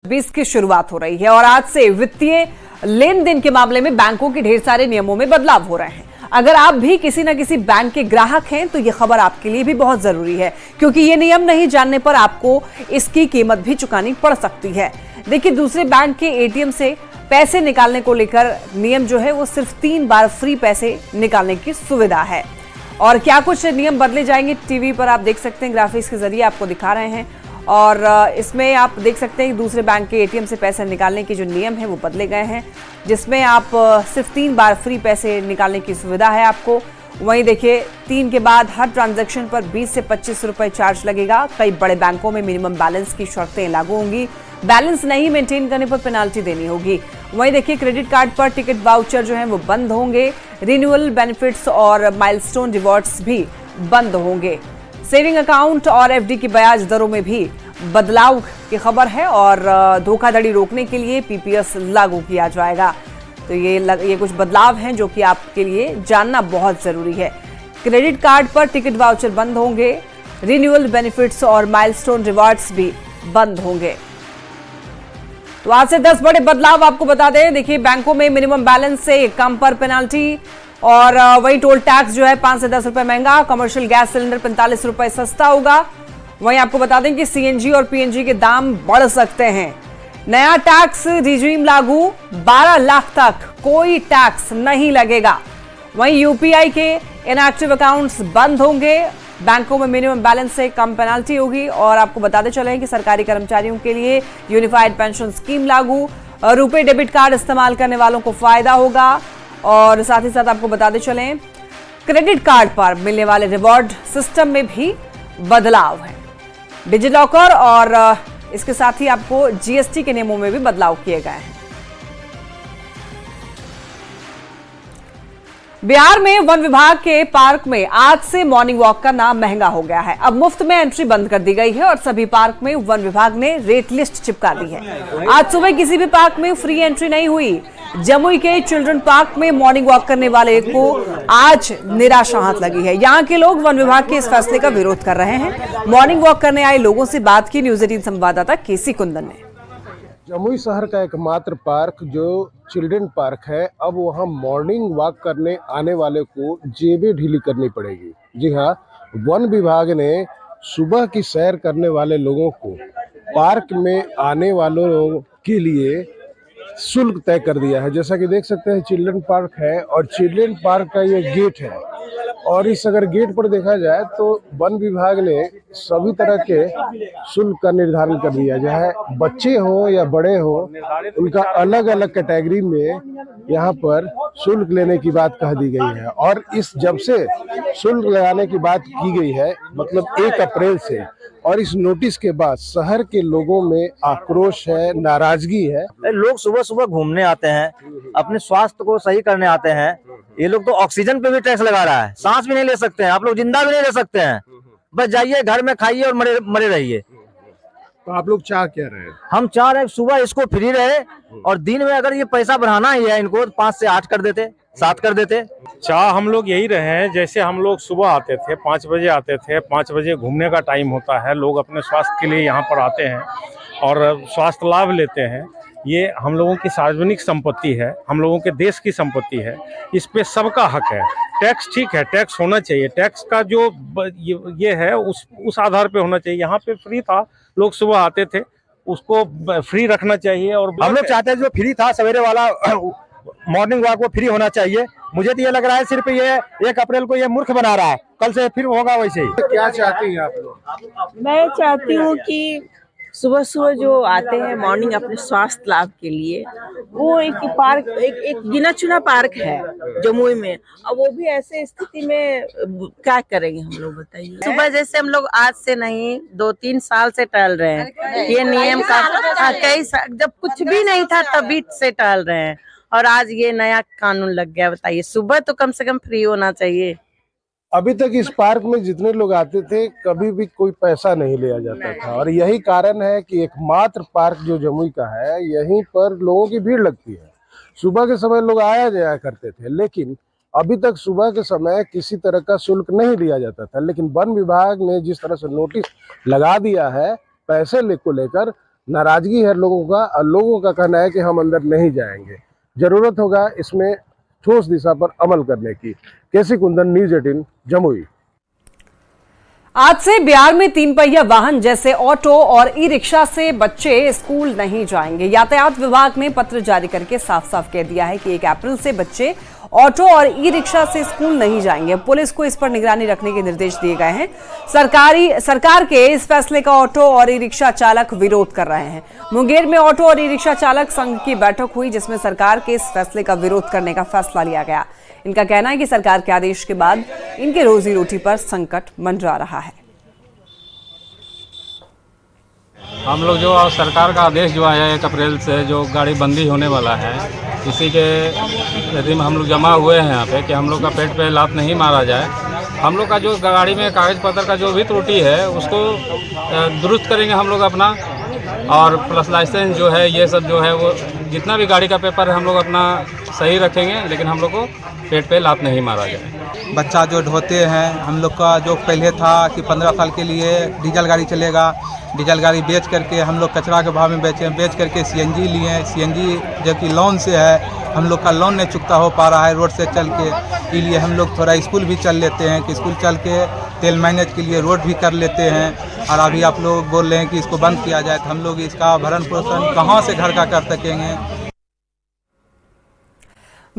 20 की शुरुआत हो रही है और आज से वित्तीय लेन देन के मामले में बैंकों के ढेर सारे नियमों में बदलाव हो रहे हैं। अगर आप भी किसी न किसी बैंक के ग्राहक हैं तो यह खबर आपके लिए भी बहुत जरूरी है, क्योंकि ये नियम नहीं जानने पर आपको इसकी कीमत भी चुकानी पड़ सकती है। देखिए, दूसरे बैंक के एटीएम से पैसे निकालने को लेकर नियम जो है वो सिर्फ 3 बार फ्री पैसे निकालने की सुविधा है। और क्या कुछ नियम बदले जाएंगे, टीवी पर आप देख सकते हैं, ग्राफिक्स के जरिए आपको दिखा रहे हैं। और इसमें आप देख सकते हैं कि दूसरे बैंक के एटीएम से पैसे निकालने के जो नियम है वो बदले गए हैं, जिसमें आप सिर्फ 3 बार फ्री पैसे निकालने की सुविधा है आपको। वहीं देखिए, 3 के बाद हर ट्रांजैक्शन पर 20 से 25 रुपए चार्ज लगेगा। कई बड़े बैंकों में मिनिमम बैलेंस की शर्तें लागू होंगी, बैलेंस नहीं मेंटेन करने पर पेनाल्टी देनी होगी। वहीं देखिए, क्रेडिट कार्ड पर टिकट वाउचर जो है वो बंद होंगे। रिन्यूअल बेनिफिट्स और माइलस्टोन रिवॉर्ड्स भी बंद होंगे। सेविंग अकाउंट और एफडी की ब्याज दरों में भी बदलाव की खबर है और धोखाधड़ी रोकने के लिए पीपीएस लागू किया जाएगा। तो ये कुछ बदलाव हैं जो कि आपके लिए जानना बहुत जरूरी है। क्रेडिट कार्ड पर टिकट वाउचर बंद होंगे, रिन्यूअल बेनिफिट्स और माइलस्टोन रिवॉर्ड्स भी बंद होंगे। तो आज से 10 बड़े बदलाव आपको बता दें। देखिए, बैंकों में मिनिमम बैलेंस से कम पर पेनाल्टी, और वही टोल टैक्स जो है 5 से 10 रुपए महंगा। कमर्शियल गैस सिलेंडर 45 रुपए सस्ता होगा। वहीं आपको बता दें कि सीएनजी और पीएनजी के दाम बढ़ सकते हैं। नया टैक्स रिजीम लागू, 12 लाख तक कोई टैक्स नहीं लगेगा। वहीं यूपीआई के इनएक्टिव अकाउंट्स बंद होंगे। बैंकों में मिनिमम बैलेंस से कम पेनाल्टी होगी। और आपको बताते चले कि सरकारी कर्मचारियों के लिए यूनिफाइड पेंशन स्कीम लागू, रुपे डेबिट कार्ड इस्तेमाल करने वालों को फायदा होगा। और साथ ही साथ आपको बताते चलें, क्रेडिट कार्ड पर मिलने वाले रिवॉर्ड सिस्टम में भी बदलाव है। डिजिलॉकर और इसके साथ ही आपको जीएसटी के नियमों में भी बदलाव किए गए हैं। बिहार में वन विभाग के पार्क में आज से मॉर्निंग वॉक करना महंगा हो गया है। अब मुफ्त में एंट्री बंद कर दी गई है और सभी पार्क में वन विभाग ने रेट लिस्ट चिपका दी है। आज सुबह किसी भी पार्क में फ्री एंट्री नहीं हुई। जमुई के चिल्ड्रन पार्क में मॉर्निंग वॉक करने वाले को आज निराशा हाथ लगी है। यहाँ के लोग वन विभाग के इस फैसले का विरोध कर रहे हैं। मॉर्निंग वॉक करने आए लोगों से बात की न्यूज 18 संवाददाता केसी कुंदन ने। जमुई शहर का एकमात्र पार्क जो चिल्ड्रन पार्क है, अब वहां मॉर्निंग वॉक करने आने वाले को जेबें ढीली करनी पड़ेगी। जी हाँ, वन विभाग ने सुबह की सैर करने वाले लोगों को पार्क में आने वालों के लिए शुल्क तय कर दिया है। जैसा कि देख सकते हैं, चिल्ड्रन पार्क है और चिल्ड्रन पार्क का ये गेट है। और इस अगर गेट पर देखा जाए तो वन विभाग ने सभी तरह के शुल्क का निर्धारण कर दिया है। चाहे बच्चे हो या बड़े हो, उनका अलग अलग कैटेगरी में यहाँ पर शुल्क लेने की बात कह दी गई है। और इस जब से शुल्क लगाने की बात की गई है, मतलब 1 अप्रैल से, और इस नोटिस के बाद शहर के लोगों में आक्रोश है, नाराजगी है। लोग सुबह सुबह घूमने आते हैं, अपने स्वास्थ्य को सही करने आते हैं। ये लोग तो ऑक्सीजन पे भी टैक्स लगा रहा है। सांस भी नहीं ले सकते हैं आप लोग, जिंदा भी नहीं रह सकते हैं। बस जाइए घर में, खाइए और मरे रहिए। तो आप लोग चाह क्या रहे हैं? हम चाह रहे हैं सुबह इसको फ्री रहे, और दिन में अगर ये पैसा बढ़ाना ही है इनको, 5 से 8 कर देते, 7 कर देते। चाह हम लोग यही रहे हैं, जैसे हम लोग सुबह आते थे, 5 बजे आते थे। 5 बजे घूमने का टाइम होता है, लोग अपने स्वास्थ्य के लिए यहाँ पर आते हैं और स्वास्थ्य लाभ लेते हैं। ये हम लोगों की सार्वजनिक संपत्ति है, हम लोगों के देश की संपत्ति है, इस पे सबका हक है। टैक्स ठीक है, टैक्स होना चाहिए। टैक्स का जो ये है उस आधार पे होना चाहिए। यहाँ पे फ्री था, लोग सुबह आते थे, उसको फ्री रखना चाहिए। और हम लोग चाहते हैं जो फ्री था सवेरे वाला मॉर्निंग वॉक, वो फ्री होना चाहिए। मुझे तो ये लग रहा है सिर्फ ये 1 अप्रैल को ये मूर्ख बना रहा है, कल से फिर होगा वैसे ही। क्या चाहती हैं आप लोग? मैं चाहती हूँ कि सुबह सुबह जो आते हैं मॉर्निंग अपने स्वास्थ्य लाभ के लिए, वो एक पार्क, एक गिना चुना पार्क है जमुई में। अब वो भी ऐसे स्थिति में क्या करेंगे हम लोग, बताइए। सुबह जैसे हम लोग आज से नहीं 2-3 साल से टहल रहे हैं ये नियम का। जब कुछ भी नहीं था तभी से टहल रहे हैं, और आज ये नया कानून लग गया। बताइए, सुबह तो कम से कम फ्री होना चाहिए। अभी तक इस पार्क में जितने लोग आते थे, कभी भी कोई पैसा नहीं लिया जाता था। और यही कारण है कि एकमात्र पार्क जो जमुई का है, यहीं पर लोगों की भीड़ लगती है। सुबह के समय लोग आया जाया करते थे, लेकिन अभी तक सुबह के समय किसी तरह का शुल्क नहीं लिया जाता था। लेकिन वन विभाग ने जिस तरह से नोटिस लगा दिया है पैसे को लेकर, नाराजगी है लोगों का, और लोगों का कहना है कि हम अंदर नहीं जाएंगे। जरूरत होगा इसमें ठोस दिशा पर अमल करने की। केसी कुंदन, न्यूज़ 18, जमुई। आज से बिहार में 3 पहिया वाहन जैसे ऑटो और ई रिक्शा से बच्चे स्कूल नहीं जाएंगे। यातायात विभाग ने पत्र जारी करके साफ साफ कह दिया है कि 1 अप्रैल से बच्चे ऑटो और ई रिक्शा से स्कूल नहीं जाएंगे। पुलिस को इस पर निगरानी रखने के निर्देश दिए गए हैं। सरकार के इस फैसले का ऑटो और ई रिक्शा चालक विरोध कर रहे हैं। मुंगेर में ऑटो और ई रिक्शा चालक संघ की बैठक हुई, जिसमें सरकार के इस फैसले का विरोध करने का फैसला लिया गया। इनका कहना है कि सरकार के आदेश के बाद इनके रोजी रोटी पर संकट मंडरा रहा है। हम लोग जो सरकार का आदेश जो आया 1 अप्रैल से जो गाड़ी बंदी होने वाला है, इसी के यदि हम लोग जमा हुए हैं यहाँ पे कि हम लोग का पेट पे लात नहीं मारा जाए। हम लोग का जो गाड़ी में कागज पत्र का जो भी त्रुटि है उसको दुरुस्त करेंगे हम लोग अपना, और प्लस लाइसेंस जो है ये सब जो है वो जितना भी गाड़ी का पेपर है हम लोग अपना सही रखेंगे, लेकिन हम लोग को पेट पे लात नहीं मारा जाए। बच्चा जो ढोते हैं, हम लोग का जो पहले था कि 15 साल के लिए डीजल गाड़ी चलेगा, डीजल गाड़ी बेच करके हम लोग कचरा के भाव में बेच करके सीएनजी लिए। सीएनजी जो कि लोन से है, हम लोग का लोन नहीं चुकता हो पा रहा है रोड से चल के, इसलिए हम लोग थोड़ा स्कूल भी चल लेते हैं कि स्कूल चल के तेल मैनेज के लिए रोड भी कर लेते हैं। और अभी आप लोग बोल रहे हैं कि इसको बंद किया जाए, तो हम लोग इसका भरण पोषण कहाँ से घर का कर सकेंगे।